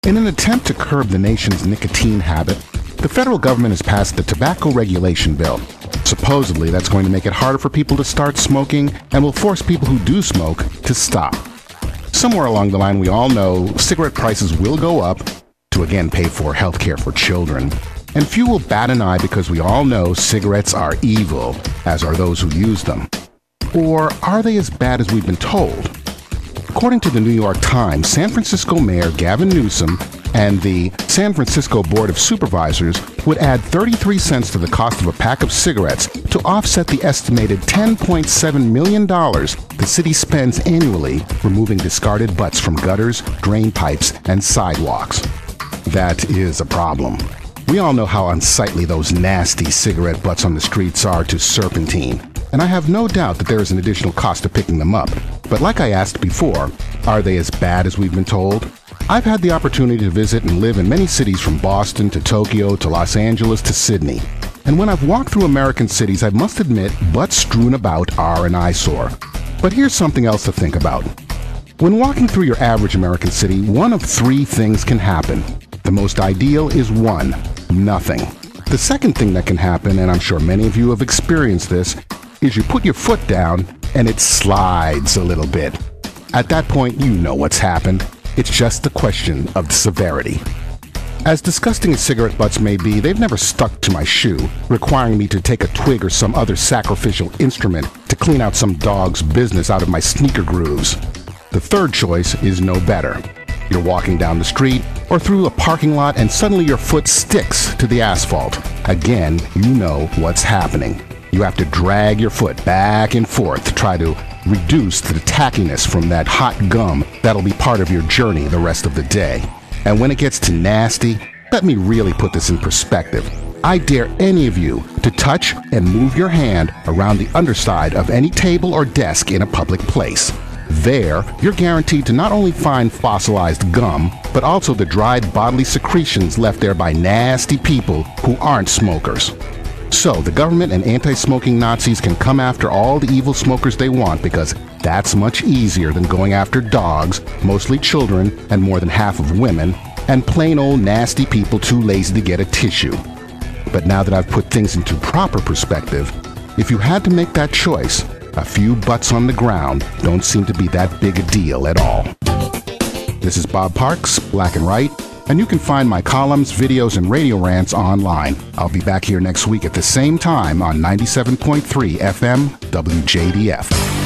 In an attempt to curb the nation's nicotine habit, the federal government has passed the Tobacco Regulation Bill. Supposedly, that's going to make it harder for people to start smoking and will force people who do smoke to stop. Somewhere along the line, we all know cigarette prices will go up to again pay for health care for children. And few will bat an eye because we all know cigarettes are evil, as are those who use them. Or are they as bad as we've been told? According to the New York Times, San Francisco Mayor Gavin Newsom and the San Francisco Board of Supervisors would add 33 cents to the cost of a pack of cigarettes to offset the estimated $10.7 million the city spends annually removing discarded butts from gutters, drain pipes, and sidewalks. That is a problem. We all know how unsightly those nasty cigarette butts on the streets are to serpentine, and I have no doubt that there is an additional cost to picking them up. But like I asked before, are they as bad as we've been told? I've had the opportunity to visit and live in many cities from Boston to Tokyo to Los Angeles to Sydney. And when I've walked through American cities, I must admit, butts strewn about are an eyesore. But here's something else to think about. When walking through your average American city, one of three things can happen. The most ideal is one, nothing. The second thing that can happen, and I'm sure many of you have experienced this, is you put your foot down and it slides a little bit. At that point, you know what's happened. It's just a question of severity. As disgusting as cigarette butts may be, they've never stuck to my shoe, requiring me to take a twig or some other sacrificial instrument to clean out some dog's business out of my sneaker grooves. The third choice is no better. You're walking down the street or through a parking lot and suddenly your foot sticks to the asphalt. Again, you know what's happening. You have to drag your foot back and forth to try to reduce the tackiness from that hot gum that'll be part of your journey the rest of the day. And when it gets to nasty, let me really put this in perspective. I dare any of you to touch and move your hand around the underside of any table or desk in a public place. There, you're guaranteed to not only find fossilized gum, but also the dried bodily secretions left there by nasty people who aren't smokers. So the government and anti-smoking Nazis can come after all the evil smokers they want because that's much easier than going after dogs, mostly children, and more than half of women, and plain old nasty people too lazy to get a tissue. But now that I've put things into proper perspective, if you had to make that choice, a few butts on the ground don't seem to be that big a deal at all. This is Bob Parks, Black and Right, and you can find my columns, videos, and radio rants online. I'll be back here next week at the same time on 97.3 FM WJDF.